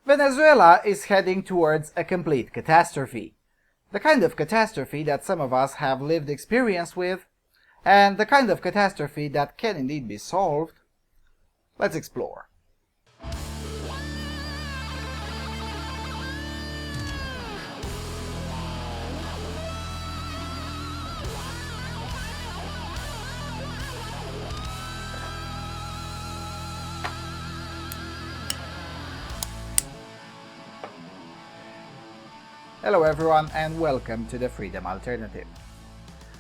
Venezuela is heading towards a complete catastrophe. The kind of catastrophe that some of us have lived experience with, and the kind of catastrophe that can indeed be solved. Let's explore. Hello everyone and welcome to the Freedom Alternative.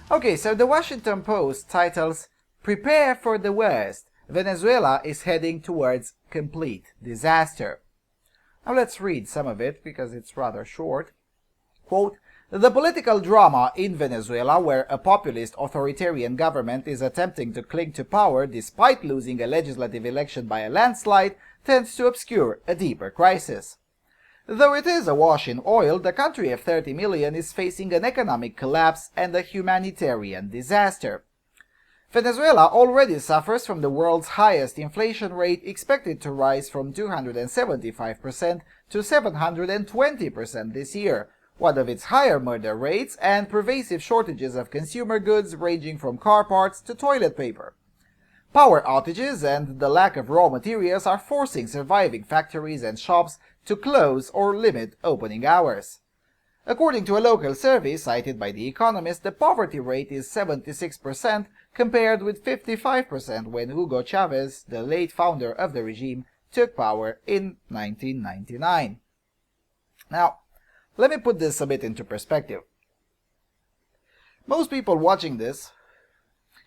Okay, so the Washington Post titles, "Prepare for the worst. Venezuela is heading towards complete disaster." Now let's read some of it because it's rather short. Quote, "The political drama in Venezuela, where a populist authoritarian government is attempting to cling to power despite losing a legislative election by a landslide, tends to obscure a deeper crisis. Though it is awash in oil, the country of 30 million is facing an economic collapse and a humanitarian disaster. Venezuela already suffers from the world's highest inflation rate, expected to rise from 275% to 720% this year, one of its higher murder rates, and pervasive shortages of consumer goods ranging from car parts to toilet paper. Power outages and the lack of raw materials are forcing surviving factories and shops to close or limit opening hours. According to a local survey cited by The Economist, the poverty rate is 76% compared with 55% when Hugo Chavez, the late founder of the regime, took power in 1999. Now, let me put this a bit into perspective. Most people watching this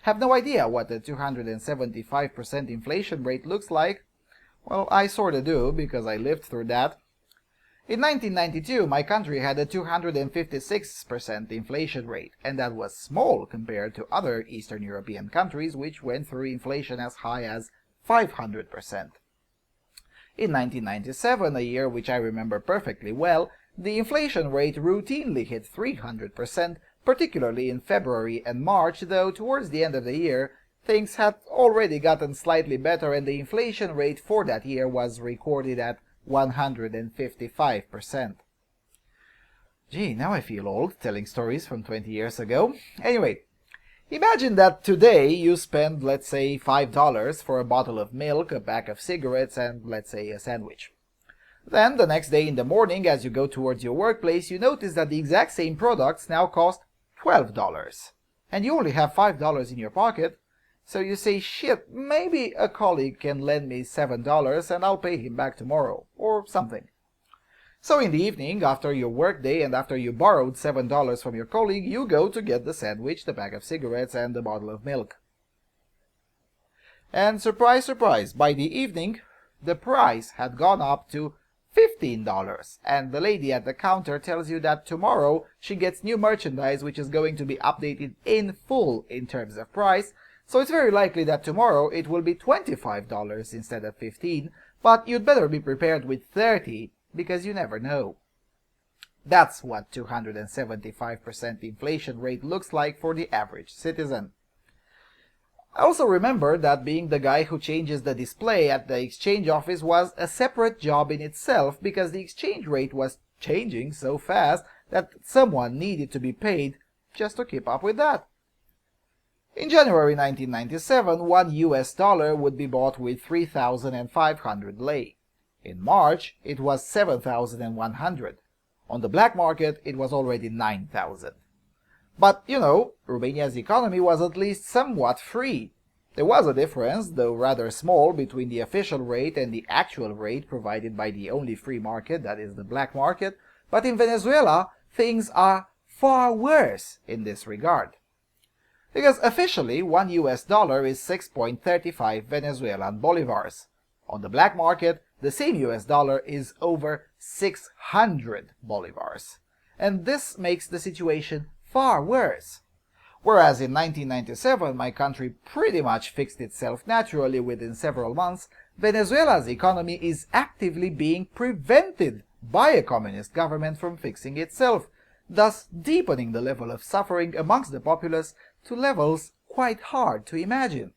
have no idea what a 275% inflation rate looks like. Well, I sorta do, because I lived through that. In 1992, my country had a 256% inflation rate, and that was small compared to other Eastern European countries which went through inflation as high as 500%. In 1997, a year which I remember perfectly well, the inflation rate routinely hit 300%, particularly in February and March, though towards the end of the year, things had already gotten slightly better and the inflation rate for that year was recorded at 155%. Gee, now I feel old telling stories from 20 years ago. Anyway, imagine that today you spend, let's say, $5 for a bottle of milk, a pack of cigarettes, and, let's say, a sandwich. Then, the next day in the morning, as you go towards your workplace, you notice that the exact same products now cost $12. And you only have $5 in your pocket, so you say, shit, maybe a colleague can lend me $7 and I'll pay him back tomorrow, or something. So in the evening, after your workday and after you borrowed $7 from your colleague, you go to get the sandwich, the pack of cigarettes, and the bottle of milk. And surprise, surprise, by the evening, the price had gone up to $15, and the lady at the counter tells you that tomorrow she gets new merchandise which is going to be updated in full in terms of price, so it's very likely that tomorrow it will be $25 instead of $15, but you'd better be prepared with $30 because you never know. That's what 275% inflation rate looks like for the average citizen. I also remember that being the guy who changes the display at the exchange office was a separate job in itself because the exchange rate was changing so fast that someone needed to be paid just to keep up with that. In January 1997, $1 US would be bought with 3,500 lei. In March, it was 7,100. On the black market, it was already 9,000. But, you know, Romania's economy was at least somewhat free. There was a difference, though rather small, between the official rate and the actual rate provided by the only free market, that is the black market, but in Venezuela, things are far worse in this regard. Because officially, $1 US is 6.35 Venezuelan bolivars. On the black market, the same US dollar is over 600 bolivars. And this makes the situation far worse. Whereas in 1997 my country pretty much fixed itself naturally within several months, Venezuela's economy is actively being prevented by a communist government from fixing itself, thus deepening the level of suffering amongst the populace to levels quite hard to imagine.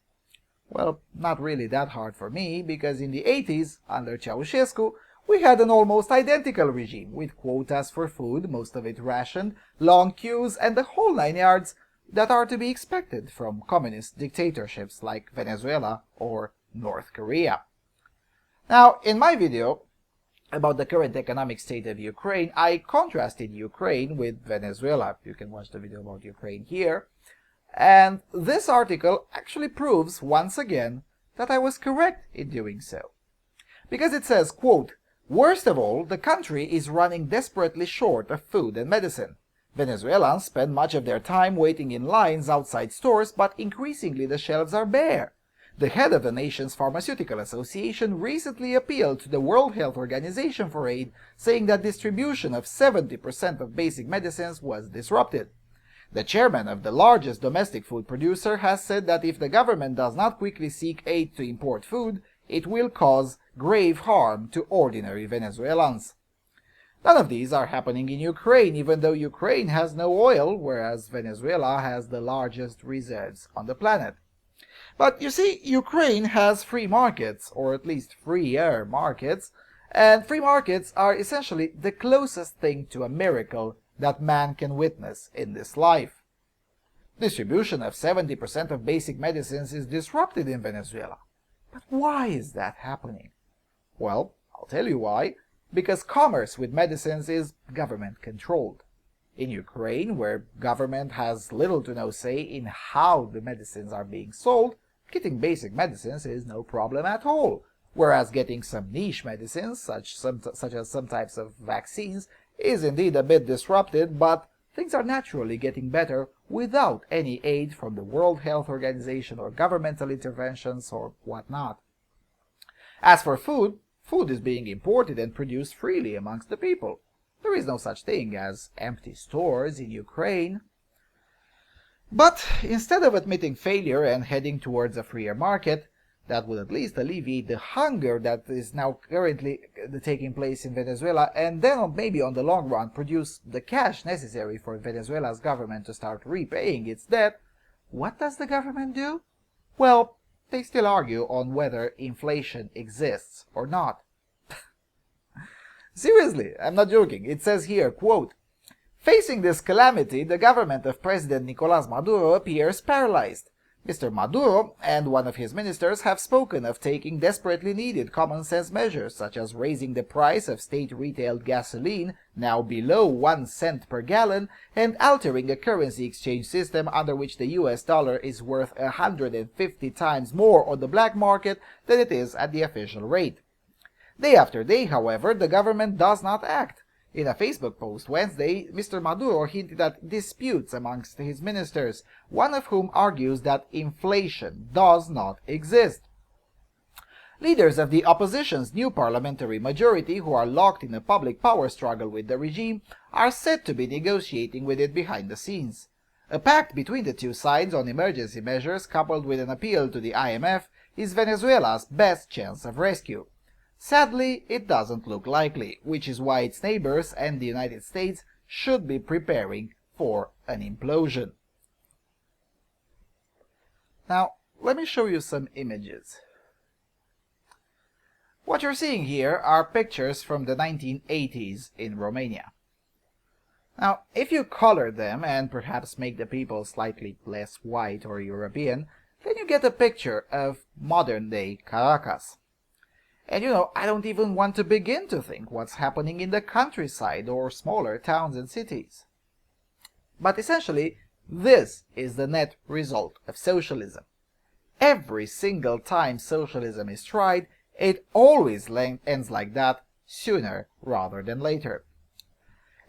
Well, not really that hard for me, because in the 80s, under Ceausescu, we had an almost identical regime, with quotas for food, most of it rationed, long queues, and the whole 9 yards that are to be expected from communist dictatorships like Venezuela or North Korea. Now, in my video about the current economic state of Ukraine, I contrasted Ukraine with Venezuela. You can watch the video about Ukraine here. And this article actually proves, once again, that I was correct in doing so. Because it says, quote, "Worst of all, the country is running desperately short of food and medicine. Venezuelans spend much of their time waiting in lines outside stores, but increasingly the shelves are bare. The head of the nation's pharmaceutical association recently appealed to the World Health Organization for aid, saying that distribution of 70% of basic medicines was disrupted. The chairman of the largest domestic food producer has said that if the government does not quickly seek aid to import food, it will cause grave harm to ordinary Venezuelans." None of these are happening in Ukraine, even though Ukraine has no oil, whereas Venezuela has the largest reserves on the planet. But you see, Ukraine has free markets, or at least freer markets, and free markets are essentially the closest thing to a miracle that man can witness in this life. Distribution of 70% of basic medicines is disrupted in Venezuela. But why is that happening? Well, I'll tell you why. Because commerce with medicines is government-controlled. In Ukraine, where government has little to no say in how the medicines are being sold, getting basic medicines is no problem at all, whereas getting some niche medicines, such as some types of vaccines, is indeed a bit disrupted, but things are naturally getting better without any aid from the World Health Organization or governmental interventions or whatnot. As for food, food is being imported and produced freely amongst the people. There is no such thing as empty stores in Ukraine. But instead of admitting failure and heading towards a freer market, that would at least alleviate the hunger that is now currently taking place in Venezuela, and then maybe on the long run produce the cash necessary for Venezuela's government to start repaying its debt, what does the government do? Well, they still argue on whether inflation exists or not. Seriously, I'm not joking. It says here, quote, "Facing this calamity, the government of President Nicolás Maduro appears paralyzed. Mr. Maduro and one of his ministers have spoken of taking desperately needed common-sense measures, such as raising the price of state-retailed gasoline, now below 1 cent per gallon, and altering a currency exchange system under which the US dollar is worth 150 times more on the black market than it is at the official rate. Day after day, however, the government does not act. In a Facebook post Wednesday, Mr. Maduro hinted at disputes amongst his ministers, one of whom argues that inflation does not exist. Leaders of the opposition's new parliamentary majority, who are locked in a public power struggle with the regime, are said to be negotiating with it behind the scenes. A pact between the two sides on emergency measures, coupled with an appeal to the IMF, is Venezuela's best chance of rescue. Sadly, it doesn't look likely, which is why its neighbors and the United States should be preparing for an implosion. Now, let me show you some images. What you're seeing here are pictures from the 1980s in Romania. Now, if you color them and perhaps make the people slightly less white or European, then you get a picture of modern-day Caracas. And I don't even want to begin to think what's happening in the countryside or smaller towns and cities. But essentially, this is the net result of socialism. Every single time socialism is tried, it always ends like that, sooner rather than later.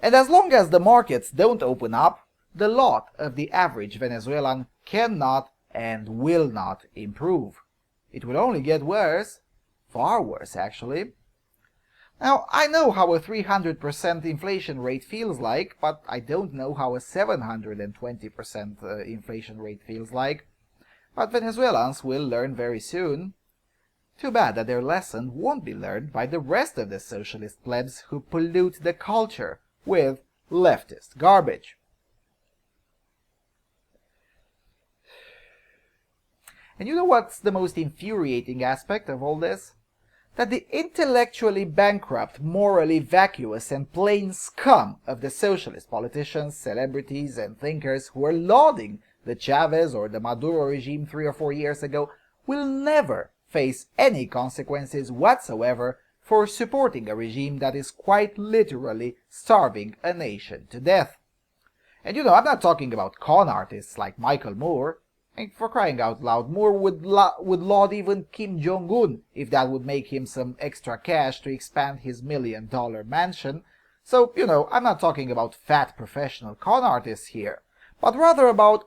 And as long as the markets don't open up, the lot of the average Venezuelan cannot and will not improve. It will only get worse. Far worse, actually. Now, I know how a 300% inflation rate feels like, but I don't know how a 720% inflation rate feels like. But Venezuelans will learn very soon. Too bad that their lesson won't be learned by the rest of the socialist plebs who pollute the culture with leftist garbage. And you know what's the most infuriating aspect of all this? that the intellectually bankrupt, morally vacuous, and plain scum of the socialist politicians, celebrities, and thinkers who were lauding the Chavez or the Maduro regime 3 or 4 years ago will never face any consequences whatsoever for supporting a regime that is quite literally starving a nation to death. And I'm not talking about con artists like Michael Moore. And for crying out loud, Moore would laud even Kim Jong-un if that would make him some extra cash to expand his $1 million mansion. So, I'm not talking about fat professional con artists here, but rather about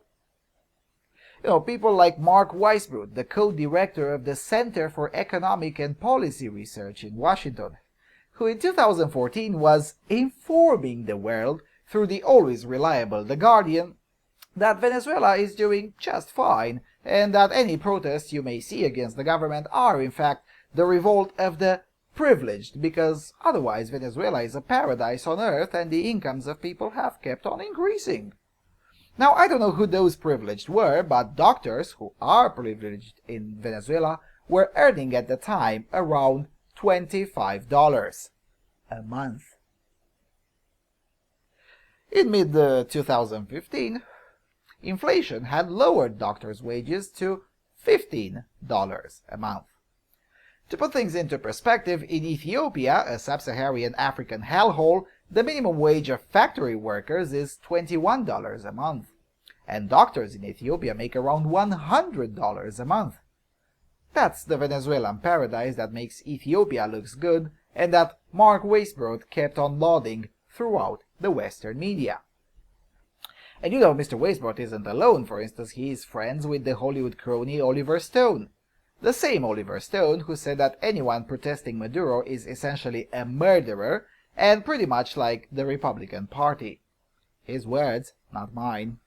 people like Mark Weisbrot, the co-director of the Center for Economic and Policy Research in Washington, who in 2014 was informing the world through the always reliable The Guardian that Venezuela is doing just fine, and that any protests you may see against the government are in fact the revolt of the privileged, because otherwise Venezuela is a paradise on earth and the incomes of people have kept on increasing. Now, I don't know who those privileged were, but doctors who are privileged in Venezuela were earning at the time around $25 a month. In mid-2015, inflation had lowered doctors' wages to $15 a month. To put things into perspective, in Ethiopia, a sub-Saharan African hellhole, the minimum wage of factory workers is $21 a month, and doctors in Ethiopia make around $100 a month. That's the Venezuelan paradise that makes Ethiopia looks good and that Mark Weisbrot kept on lauding throughout the Western media. And Mr. Weisbrot isn't alone. For instance, he is friends with the Hollywood crony Oliver Stone. The same Oliver Stone who said that anyone protesting Maduro is essentially a murderer and pretty much like the Republican Party. His words, not mine.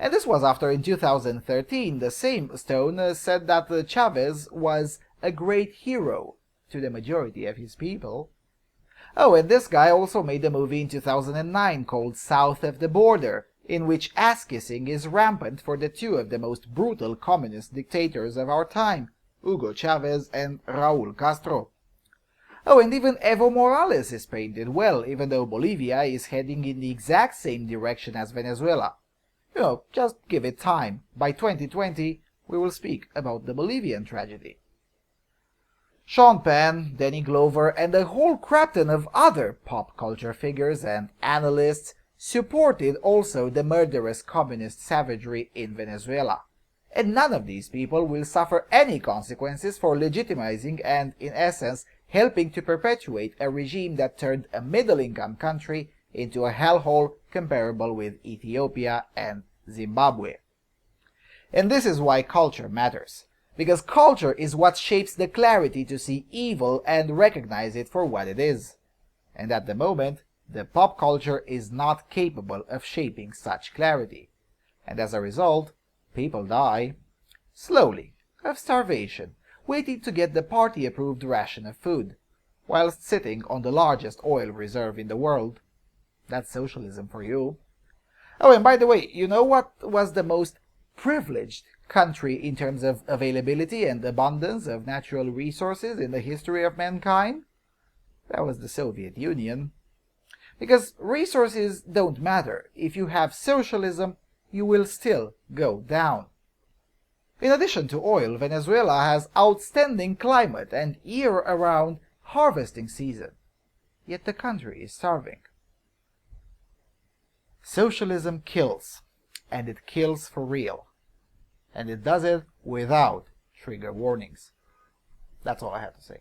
And this was after in 2013 the same Stone said that Chavez was a great hero to the majority of his people. Oh, and this guy also made a movie in 2009 called South of the Border, in which ass-kissing is rampant for the two of the most brutal communist dictators of our time, Hugo Chavez and Raúl Castro. Oh, and even Evo Morales is painted well, even though Bolivia is heading in the exact same direction as Venezuela. Just give it time. By 2020, we will speak about the Bolivian tragedy. Sean Penn, Danny Glover, and a whole crapton of other pop culture figures and analysts supported also the murderous communist savagery in Venezuela. And none of these people will suffer any consequences for legitimizing and, in essence, helping to perpetuate a regime that turned a middle-income country into a hellhole comparable with Ethiopia and Zimbabwe. And this is why culture matters. Because culture is what shapes the clarity to see evil and recognize it for what it is. And at the moment, the pop culture is not capable of shaping such clarity. And as a result, people die, slowly, of starvation, waiting to get the party-approved ration of food, whilst sitting on the largest oil reserve in the world. That's socialism for you. Oh, and by the way, you know what was the most privileged country in terms of availability and abundance of natural resources in the history of mankind? That was the Soviet Union. Because resources don't matter. If you have socialism, you will still go down. In addition to oil, Venezuela has outstanding climate and year-round harvesting season. Yet the country is starving. Socialism kills, and it kills for real. And it does it without trigger warnings. That's all I have to say.